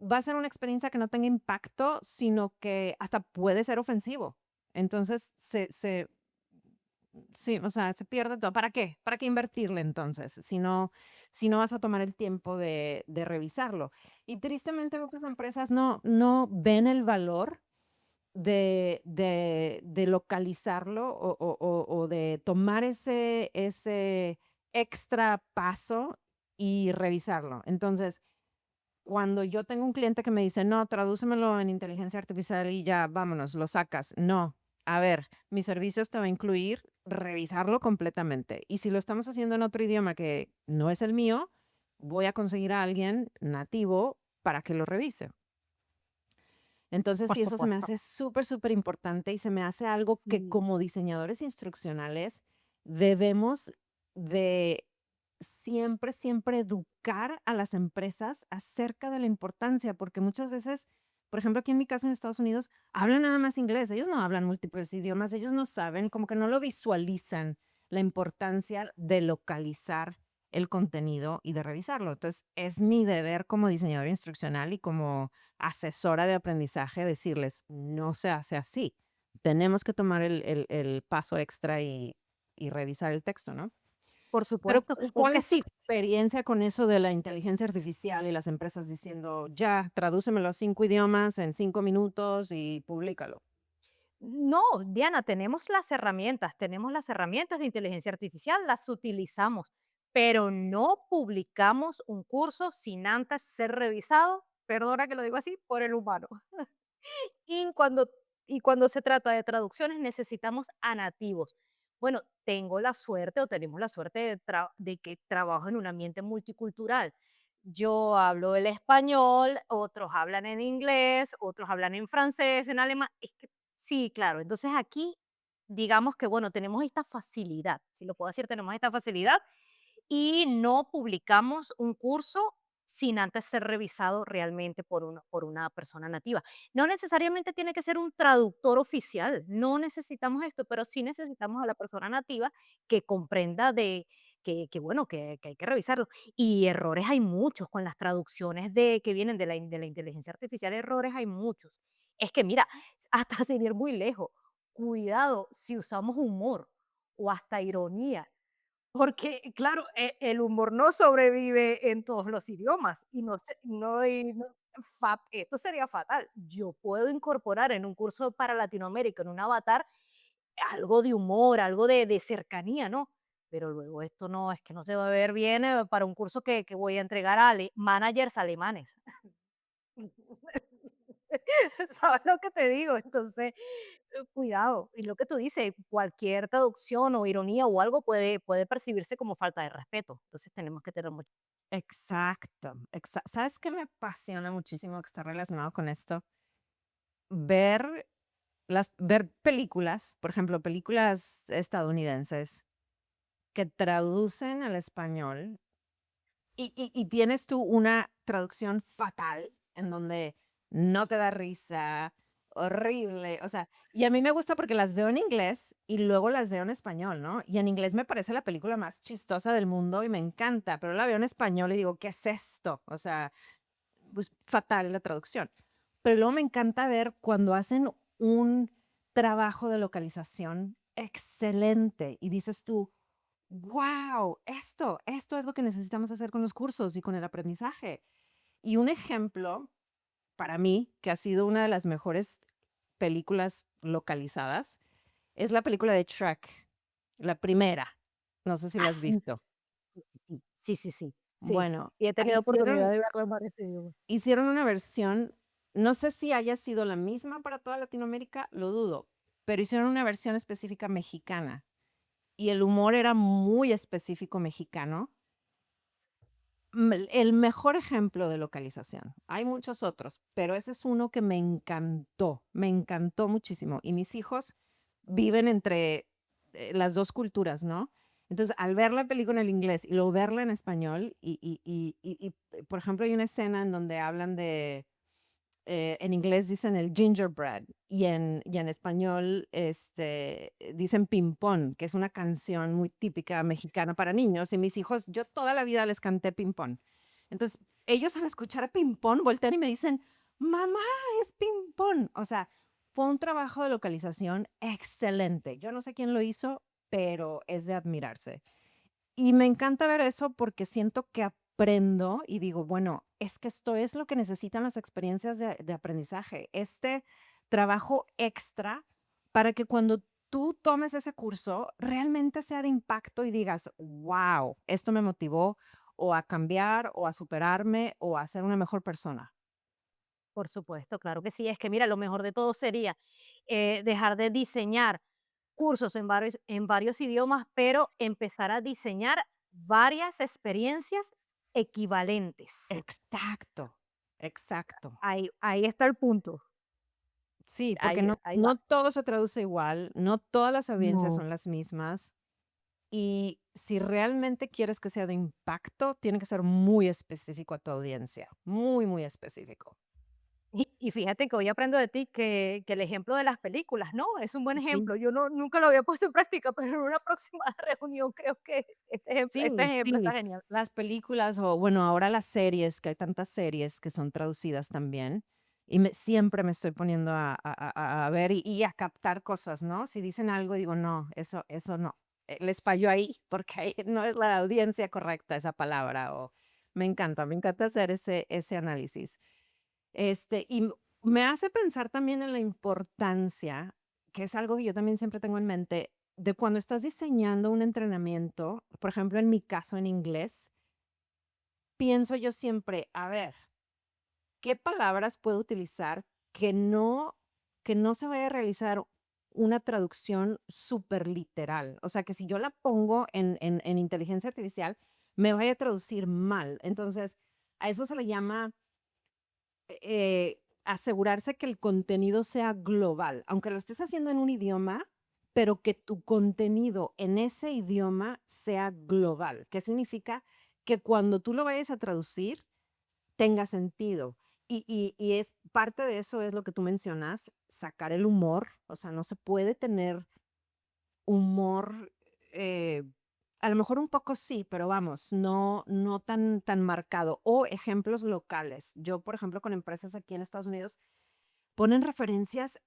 va a ser una experiencia que no tenga impacto, sino que hasta puede ser ofensivo. Entonces, sí, o sea, se pierde todo. ¿Para qué? ¿Para qué invertirle entonces? Si no vas a tomar el tiempo de revisarlo. Y tristemente muchas empresas no ven el valor de localizarlo o de tomar ese extra paso y revisarlo. Entonces, cuando yo tengo un cliente que me dice, no, tradúcemelo en inteligencia artificial y ya, vámonos, lo sacas. No, a ver, mi servicio te va a incluir revisarlo completamente. Y si lo estamos haciendo en otro idioma que no es el mío, voy a conseguir a alguien nativo para que lo revise. Entonces, Por sí, eso se me supuesto. hace súper, súper importante y se me hace algo que Sí, como diseñadores instruccionales debemos de siempre, siempre educar a las empresas acerca de la importancia, porque muchas veces, por ejemplo, aquí en mi caso en Estados Unidos, hablan nada más inglés, ellos no hablan múltiples idiomas, ellos no saben, como que no lo visualizan la importancia de localizar el contenido y de revisarlo. Entonces, es mi deber como diseñador instruccional y como asesora de aprendizaje decirles, no se hace así. Tenemos que tomar el paso extra y revisar el texto, ¿no? por Pero, supuesto, ¿cuál porque es tu sí. experiencia con eso de la inteligencia artificial y las empresas diciendo: "Ya, tradúcemelo a 5 idiomas en 5 minutos y públicalo"? No, Diana, tenemos las herramientas de inteligencia artificial, las utilizamos, pero no publicamos un curso sin antes ser revisado, perdona que lo digo así, por el humano. Y cuando se trata de traducciones necesitamos a nativos. Bueno, tengo la suerte o tenemos la suerte de que trabajo en un ambiente multicultural. Yo hablo el español, otros hablan en inglés, otros hablan en francés, en alemán. Es que sí, claro. Entonces aquí, digamos que, bueno, tenemos esta facilidad, si lo puedo decir, tenemos esta facilidad y no publicamos un curso sin antes ser revisado realmente por una persona nativa. No necesariamente tiene que ser un traductor oficial, no necesitamos esto, pero sí necesitamos a la persona nativa que comprenda bueno, que hay que revisarlo. Y errores hay muchos con las traducciones que vienen de la inteligencia artificial, errores hay muchos. Es que mira, hasta sin ir muy lejos, cuidado si usamos humor o hasta ironía porque, claro, el humor no sobrevive en todos los idiomas y esto sería fatal. Yo puedo incorporar en un curso para Latinoamérica, en un avatar, algo de humor, algo de cercanía, ¿no? Pero luego esto no, es que no se va a ver bien para un curso que voy a entregar a managers alemanes. ¿Sabes lo que te digo? Entonces, cuidado. Y lo que tú dices, cualquier traducción o ironía o algo puede percibirse como falta de respeto. Entonces tenemos que tener mucho. Exacto, ¿sabes qué me apasiona muchísimo que está relacionado con esto? Ver ver películas, por ejemplo, películas estadounidenses que traducen al español y tienes tú una traducción fatal en donde no te da risa, horrible, o sea, y a mí me gusta porque las veo en inglés y luego las veo en español, ¿no? Y en inglés me parece la película más chistosa del mundo y me encanta, pero la veo en español y digo, ¿qué es esto? O sea, pues fatal la traducción. Pero luego me encanta ver cuando hacen un trabajo de localización excelente y dices tú, wow, esto es lo que necesitamos hacer con los cursos y con el aprendizaje. Y un ejemplo para mí, que ha sido una de las mejores películas localizadas, es la película de Shrek, la primera. No sé si la Ah, has sí, visto. sí, sí, sí, sí, sí, sí, sí. Bueno, Y he tenido oportunidad hicieron, de verlo en varios idiomas. hicieron una versión, no sé si haya sido la misma para toda Latinoamérica, lo dudo, pero hicieron una versión específica mexicana y el humor era muy específico mexicano. El mejor ejemplo de localización. Hay muchos otros, pero ese es uno que me encantó muchísimo. Y mis hijos viven entre las dos culturas, ¿no? Entonces, al ver la película en inglés y luego verla en español, por ejemplo, hay una escena en donde hablan de en inglés dicen el gingerbread y en español dicen ping-pong, que es una canción muy típica mexicana para niños. Y mis hijos, yo toda la vida les canté ping-pong. Entonces, ellos al escuchar ping-pong voltean y me dicen, mamá, es ping-pong. O sea, fue un trabajo de localización excelente. Yo no sé quién lo hizo, pero es de admirarse. Y me encanta ver eso porque siento que aprendo y digo, bueno, es que esto es lo que necesitan las experiencias de aprendizaje, este trabajo extra para que cuando tú tomes ese curso realmente sea de impacto y digas, wow, esto me motivó o a cambiar o a superarme o a ser una mejor persona. Por supuesto, claro que sí. Es que mira, lo mejor de todo sería dejar de diseñar cursos en varios idiomas, pero empezar a diseñar varias experiencias equivalentes. Exacto, exacto. Ahí está el punto. Sí, porque Ahí, ahí va. no todo se traduce igual, no todas las audiencias No. son las mismas. Y si realmente quieres que sea de impacto, tiene que ser muy específico a tu audiencia, muy, muy específico. Y fíjate que hoy aprendo de ti que el ejemplo de las películas, ¿no? Es un buen Sí, ejemplo. Yo nunca lo había puesto en práctica, pero en una próxima reunión creo que este sí, ejemplo está sí. genial. Las películas o bueno, ahora las series, que hay tantas series que son traducidas también. Y siempre me estoy poniendo a ver y a captar cosas, ¿no? Si dicen algo, digo, no, eso no. les falló ahí, porque ahí no es la audiencia correcta esa palabra, o me encanta hacer ese análisis. Me hace pensar también en la importancia, que es algo que yo también siempre tengo en mente, de cuando estás diseñando un entrenamiento, por ejemplo, en mi caso en inglés, pienso yo siempre, a ver, ¿qué palabras puedo utilizar que no se vaya a realizar una traducción súper literal? O sea, que si yo la pongo en inteligencia artificial, me vaya a traducir mal. Entonces, a eso se le llama asegurarse que el contenido sea global, aunque lo estés haciendo en un idioma, pero que tu contenido en ese idioma sea global. ¿Qué significa? Que cuando tú lo vayas a traducir, tenga sentido. Y es parte de eso es lo que tú mencionas, sacar el humor. O sea, no se puede tener humor, a lo mejor un poco sí, pero vamos, no tan marcado. O ejemplos locales. Yo, por ejemplo, con empresas aquí en Estados Unidos, ponen referencias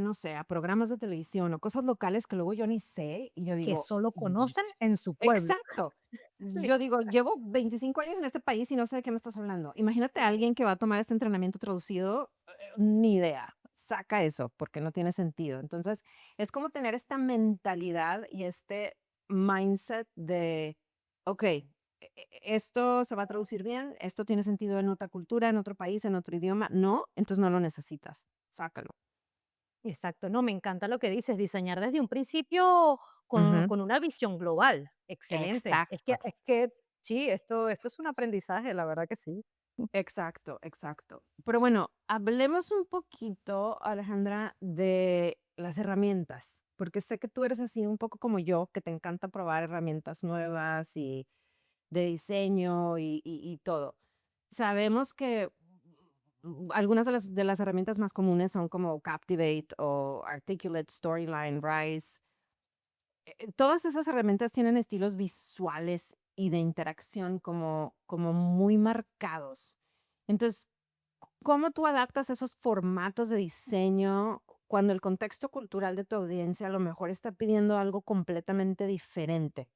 no sé, a programas de televisión o cosas locales que luego yo ni sé, y yo que digo, solo conocen en su pueblo. exacto. Yo digo, llevo 25 años en este país y no sé de qué me estás hablando. Imagínate a alguien que va a tomar este entrenamiento traducido, ni idea. Saca eso porque no tiene sentido. Entonces, es como tener esta mentalidad y este mindset de, ok, esto se va a traducir bien, esto tiene sentido en otra cultura, en otro país, en otro idioma. No, entonces no lo necesitas. Sácalo. Exacto, no, me encanta lo que dices, diseñar desde un principio Ujú. con una visión global. Excelente. Exacto. Es que sí, esto es un aprendizaje, la verdad que sí. Exacto, exacto. Pero bueno, hablemos un poquito, Alejandra, de las herramientas, porque sé que tú eres así un poco como yo, que te encanta probar herramientas nuevas y de diseño y todo. Sabemos que algunas de las herramientas más comunes son como Captivate o Articulate Storyline, Rise. Todas esas herramientas tienen estilos visuales y de interacción como muy marcados. Entonces, ¿cómo tú adaptas esos formatos de diseño cuando el contexto cultural de tu audiencia a lo mejor está pidiendo algo completamente diferente?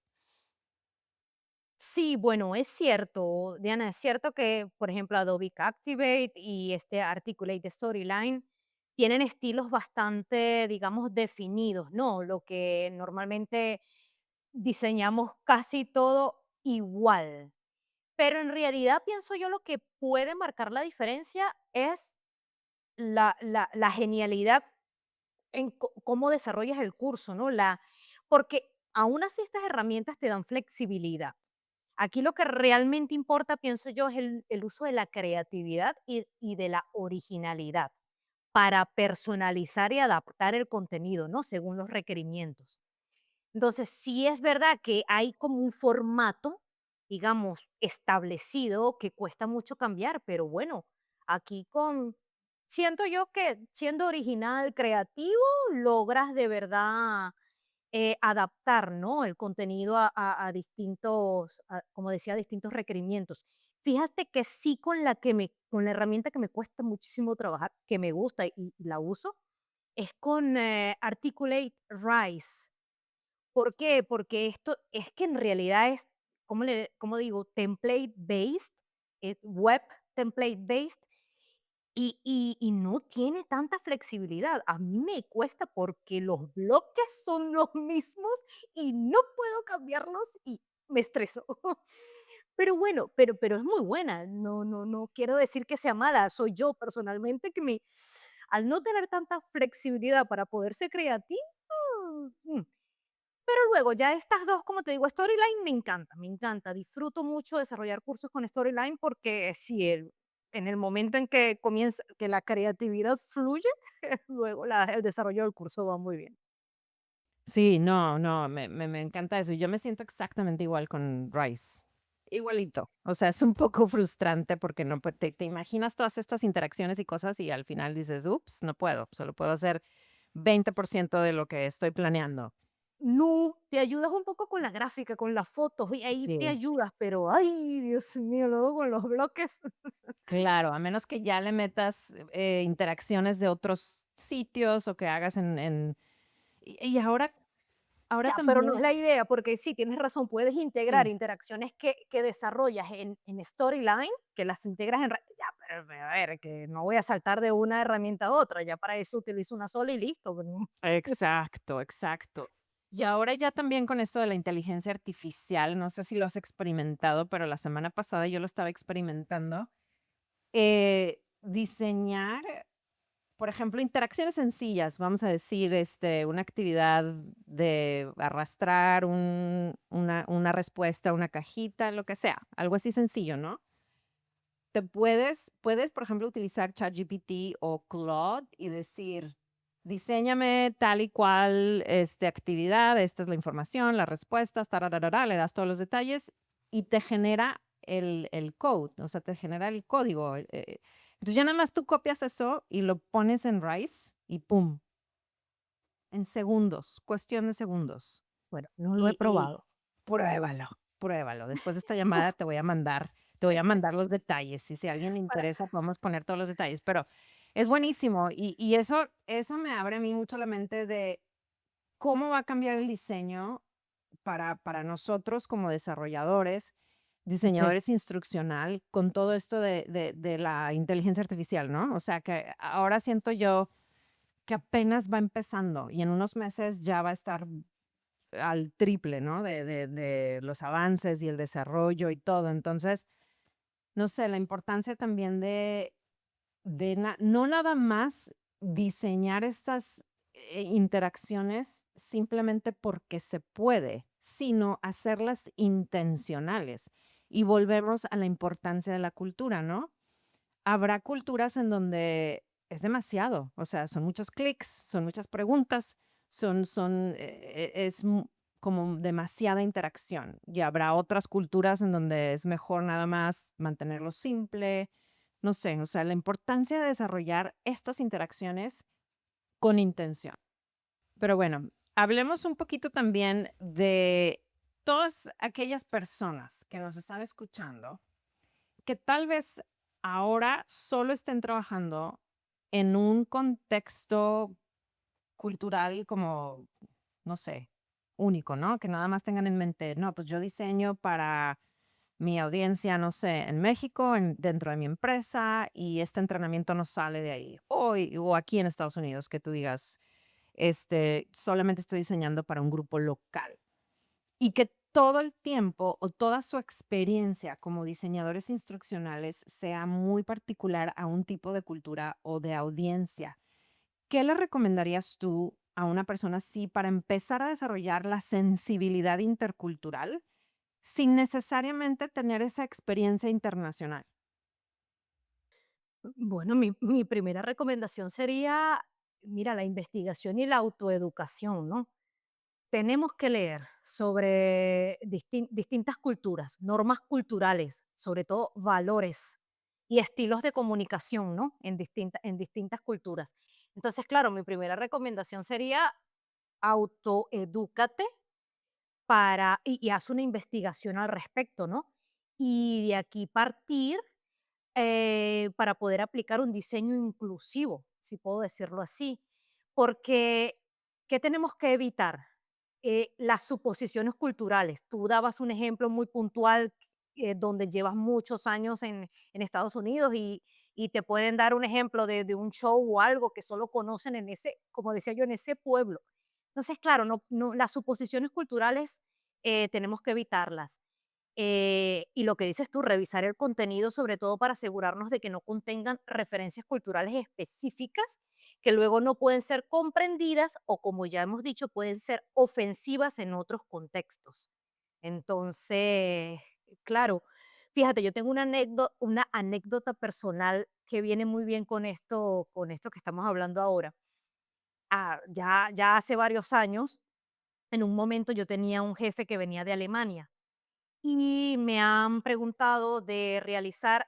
Sí, bueno, es cierto, Diana, es cierto que, por ejemplo, Adobe Captivate y este Articulate Storyline tienen estilos bastante, digamos, definidos, ¿no? Lo que normalmente diseñamos casi todo igual. Pero en realidad pienso yo lo que puede marcar la diferencia es la genialidad en cómo desarrollas el curso, ¿no? Porque aún así estas herramientas te dan flexibilidad. Aquí lo que realmente importa, pienso yo, es el uso de la creatividad y de la originalidad para personalizar y adaptar el contenido, ¿no? Según los requerimientos. Entonces, sí es verdad que hay como un formato, digamos, establecido que cuesta mucho cambiar, pero bueno, aquí siento yo que siendo original, creativo, logras de verdad adaptar, ¿no? El contenido a distintos, como decía, a distintos requerimientos. Fíjate que sí con la herramienta que me cuesta muchísimo trabajar, que me gusta y la uso, es con Articulate Rise. ¿Por qué? Porque esto es que en realidad es, cómo digo? Template based, web template based, y no tiene tanta flexibilidad. A mí me cuesta porque los bloques son los mismos y no puedo cambiarlos y me estreso. Pero bueno, pero es muy buena. No quiero decir que sea mala. Soy yo personalmente que al no tener tanta flexibilidad para poder ser creativa, mm, pero luego ya estas 2, como te digo, Storyline me encanta, me encanta. Disfruto mucho desarrollar cursos con Storyline porque si en el momento en que comienza, que la creatividad fluye, luego el desarrollo del curso va muy bien. Sí, no, me encanta eso. Yo me siento exactamente igual con Rice. Igualito. O sea, es un poco frustrante porque no pues, te imaginas todas estas interacciones y cosas y al final dices, ups, no puedo, solo puedo hacer 20% de lo que estoy planeando. No, te ayudas un poco con la gráfica, con las fotos, y ahí te Sí. ayudas, pero ay, Dios mío, luego con los bloques. Claro, a menos que ya le metas interacciones de otros sitios o que hagas y ahora Ahora Ya, pero no es también la idea, porque sí, tienes razón, puedes integrar sí. interacciones que desarrollas en Storyline, que las integras en... Ya, pero a ver, que no voy a saltar de una herramienta a otra, ya para eso utilizo una sola y listo. Pero no. Exacto, exacto. Y ahora ya también con esto de la inteligencia artificial, no sé si lo has experimentado, pero la semana pasada yo lo estaba experimentando. Diseñar, por ejemplo, interacciones sencillas, vamos a decir, una actividad de arrastrar una respuesta a una cajita, lo que sea, algo así sencillo, ¿no? Puedes, por ejemplo, utilizar ChatGPT o Claude y decir, diséñame tal y cual actividad, esta es la información, las respuestas, tarararara, le das todos los detalles y te genera el code, o sea, te genera el código. Entonces ya nada más tú copias eso y lo pones en Rice y ¡pum! En segundos, cuestión de segundos. Bueno, no lo he Y probado. pruébalo, pruébalo. Después de esta llamada te voy a mandar los detalles, y si a alguien le Para- interesa, podemos poner todos los detalles, pero es buenísimo, y eso me abre a mí mucho la mente de cómo va a cambiar el diseño para nosotros como desarrolladores, ok. diseñadores instruccional, con todo esto de la inteligencia artificial, ¿no? O sea, que ahora siento yo que apenas va empezando, y en unos meses ya va a estar al triple, ¿no? De los avances y el desarrollo y todo. Entonces, no sé, la importancia también no nada más diseñar estas interacciones simplemente porque se puede, sino hacerlas intencionales. Y volvemos a la importancia de la cultura, ¿no? Habrá culturas en donde es demasiado, o sea, son muchos clics, son muchas preguntas, como demasiada interacción. Y habrá otras culturas en donde es mejor nada más mantenerlo simple, no sé, o sea, la importancia de desarrollar estas interacciones con intención. Pero bueno, hablemos un poquito también de todas aquellas personas que nos están escuchando que tal vez ahora solo estén trabajando en un contexto cultural como, no sé, único, ¿no? Que nada más tengan en mente, no, pues yo diseño para mi audiencia, no sé, en México, dentro de mi empresa, y este entrenamiento no sale de ahí. O aquí en Estados Unidos, que tú digas, solamente estoy diseñando para un grupo local. Y que todo el tiempo o toda su experiencia como diseñadores instruccionales sea muy particular a un tipo de cultura o de audiencia. ¿Qué le recomendarías tú a una persona así para empezar a desarrollar la sensibilidad intercultural sin necesariamente tener esa experiencia internacional? Bueno, mi primera recomendación sería, mira, la investigación y la autoeducación, ¿no? Tenemos que leer sobre distintas culturas, normas culturales, sobre todo valores y estilos de comunicación, ¿no? En distintas culturas. Entonces, claro, mi primera recomendación sería autoedúcate y haz una investigación al respecto, ¿no? Y de aquí partir para poder aplicar un diseño inclusivo, si puedo decirlo así. Porque, ¿qué tenemos que evitar? Las suposiciones culturales. Tú dabas un ejemplo muy puntual donde llevas muchos años en Estados Unidos y te pueden dar un ejemplo de un show o algo que solo conocen en ese, como decía yo, en ese pueblo. Entonces, claro, las suposiciones culturales tenemos que evitarlas. Y lo que dices tú, revisar el contenido, sobre todo para asegurarnos de que no contengan referencias culturales específicas que luego no pueden ser comprendidas o, como ya hemos dicho, pueden ser ofensivas en otros contextos. Entonces, claro, fíjate, yo tengo una anécdota personal que viene muy bien con esto que estamos hablando ahora. Ya hace varios años, en un momento yo tenía un jefe que venía de Alemania y me han preguntado de realizar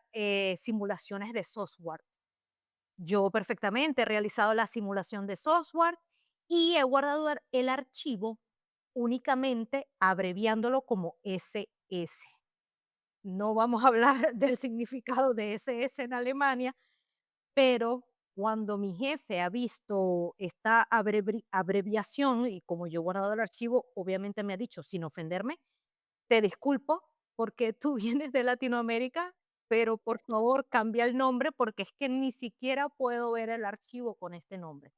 simulaciones de software. Yo perfectamente he realizado la simulación de software y he guardado el archivo únicamente abreviándolo como SS. No vamos a hablar del significado de SS en Alemania, pero Cuando mi jefe ha visto esta abreviación y como yo he guardado el archivo, obviamente me ha dicho, sin ofenderme, te disculpo porque tú vienes de Latinoamérica, pero por favor cambia el nombre porque es que ni siquiera puedo ver el archivo con este nombre.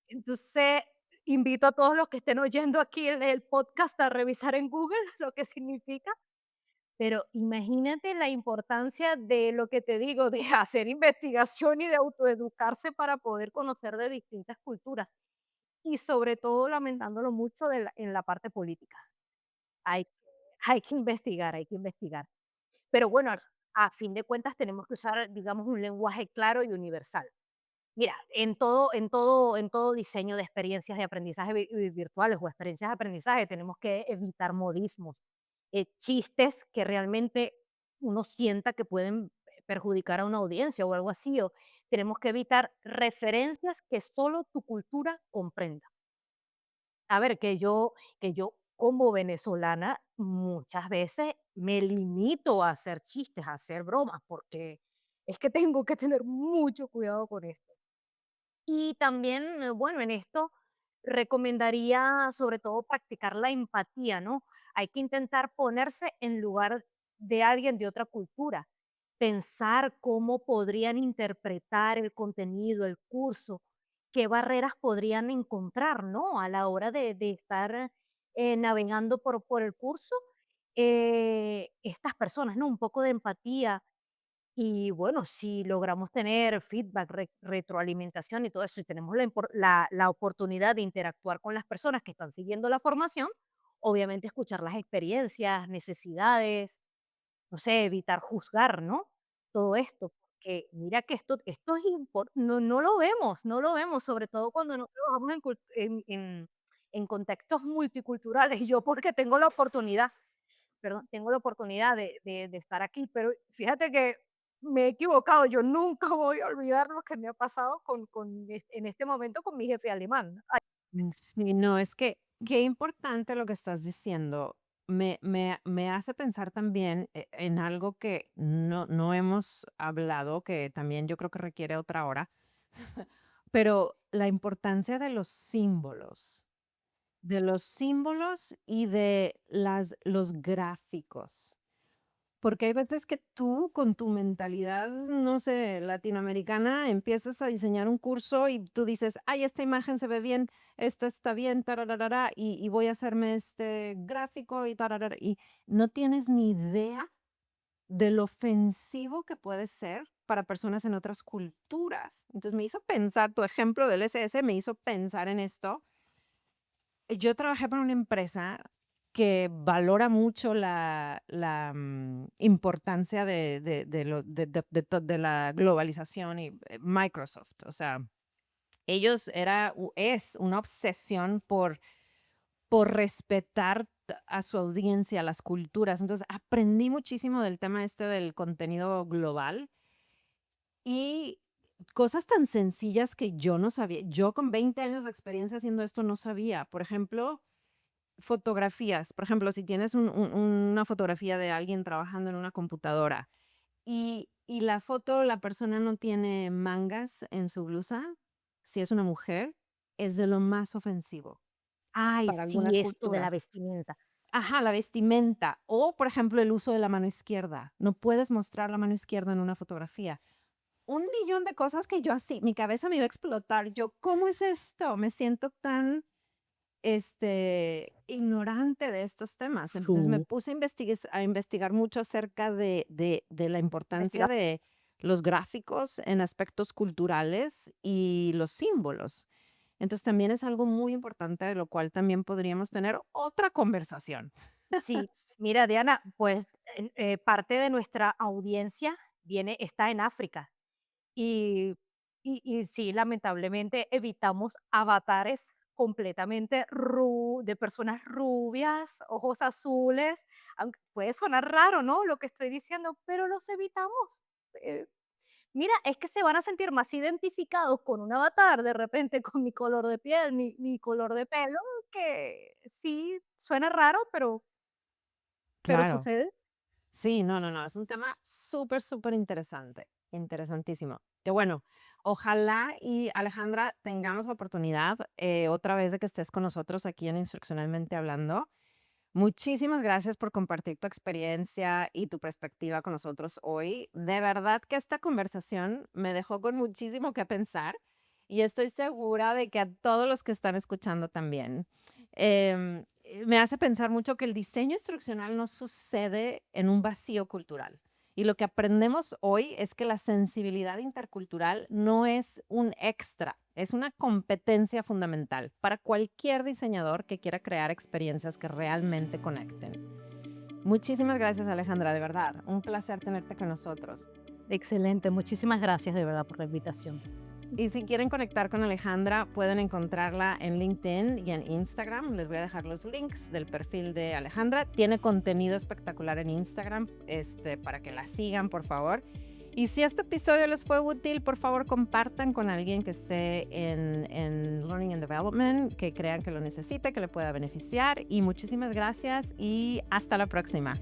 Entonces, invito a todos los que estén oyendo aquí el podcast a revisar en Google lo que significa, pero imagínate la importancia de lo que te digo, de hacer investigación y de autoeducarse para poder conocer de distintas culturas y sobre todo lamentándolo mucho en la parte política. Hay, hay que investigar, hay que investigar. Pero bueno, a fin de cuentas tenemos que usar, digamos, un lenguaje claro y universal. Mira, en todo diseño de experiencias de aprendizaje virtuales o experiencias de aprendizaje tenemos que evitar modismos, chistes que realmente uno sienta que pueden perjudicar a una audiencia o algo así, o tenemos que evitar referencias que solo tu cultura comprenda. A ver, que yo como venezolana muchas veces me limito a hacer chistes, a hacer bromas, porque es que tengo que tener mucho cuidado con esto. Y también, bueno, en esto recomendaría sobre todo practicar la empatía, ¿no? Hay que intentar ponerse en lugar de alguien de otra cultura, pensar cómo podrían interpretar el contenido, el curso, qué barreras podrían encontrar, ¿no? A la hora de estar navegando por el curso, estas personas, ¿no? Un poco de empatía, y bueno, si logramos tener feedback, retroalimentación y todo eso, y tenemos la oportunidad de interactuar con las personas que están siguiendo la formación, obviamente escuchar las experiencias, necesidades, no sé, evitar juzgar, ¿no? Todo esto, porque mira que esto es no, no lo vemos, sobre todo cuando no trabajamos en contextos multiculturales. Y yo porque tengo la oportunidad, perdón, tengo la oportunidad de estar aquí, pero fíjate que me he equivocado, yo nunca voy a olvidar lo que me ha pasado en este momento con mi jefe alemán. Ay, Sí, no, es que qué importante lo que estás diciendo. Me hace pensar también en algo que no hemos hablado, que también yo creo que requiere otra hora, pero la importancia de los símbolos y de los gráficos. Porque hay veces que tú con tu mentalidad, no sé, latinoamericana, empiezas a diseñar un curso y tú dices, ay, esta imagen se ve bien, esta está bien, tararara, y voy a hacerme este gráfico y tararara, y no tienes ni idea de lo ofensivo que puede ser para personas en otras culturas. Entonces me hizo pensar, tu ejemplo del SS me hizo pensar en esto. Yo trabajé para una empresa que valora mucho la importancia de la globalización y Microsoft. O sea, es una obsesión por respetar a su audiencia, las culturas. Entonces, aprendí muchísimo del tema este del contenido global y cosas tan sencillas que yo no sabía. Yo con 20 años de experiencia haciendo esto no sabía. Por ejemplo, fotografías, por ejemplo, si tienes una fotografía de alguien trabajando en una computadora y la foto, la persona no tiene mangas en su blusa, si es una mujer, es de lo más ofensivo ay, para algunas sí, esto de la culturas. vestimenta. Ajá, la vestimenta o, por ejemplo, el uso de la mano izquierda. No puedes mostrar la mano izquierda en una fotografía. Un millón de cosas que yo así, mi cabeza me iba a explotar. Yo, ¿cómo es esto? Me siento tan ignorante de estos temas. Entonces me Sí, puse a investigar mucho acerca de la importancia investigar. de los gráficos en aspectos culturales y los símbolos. Entonces también es algo muy importante de lo cual también podríamos tener otra conversación. Sí, mira, Diana, pues parte de nuestra audiencia está en África. Y y sí, lamentablemente evitamos avatares completamente de personas rubias, ojos azules, aunque puede sonar raro, ¿no?, lo que estoy diciendo, pero los evitamos. Eh, Mira, es que se van a sentir más identificados con un avatar, de repente, con mi color de piel, mi color de pelo, que sí, suena raro, pero Claro. sucede. Sí, no, no, no, es un tema súper, súper interesante, interesantísimo. Que bueno, ojalá y Alejandra tengamos la oportunidad otra vez de que estés con nosotros aquí en Instruccionalmente Hablando. Muchísimas gracias por compartir tu experiencia y tu perspectiva con nosotros hoy. De verdad que esta conversación me dejó con muchísimo que pensar y estoy segura de que a todos los que están escuchando también. Me hace pensar mucho que el diseño instruccional no sucede en un vacío cultural. Y lo que aprendemos hoy es que la sensibilidad intercultural no es un extra, es una competencia fundamental para cualquier diseñador que quiera crear experiencias que realmente conecten. Muchísimas gracias, Alejandra, de verdad. Un placer tenerte con nosotros. Excelente, muchísimas gracias de verdad por la invitación. Y si quieren conectar con Alejandra, pueden encontrarla en LinkedIn y en Instagram. Les voy a dejar los links del perfil de Alejandra. Tiene contenido espectacular en Instagram, para que la sigan, por favor. Y si este episodio les fue útil, por favor compartan con alguien que esté en Learning and Development, que crean que lo necesite, que le pueda beneficiar. Y muchísimas gracias y hasta la próxima.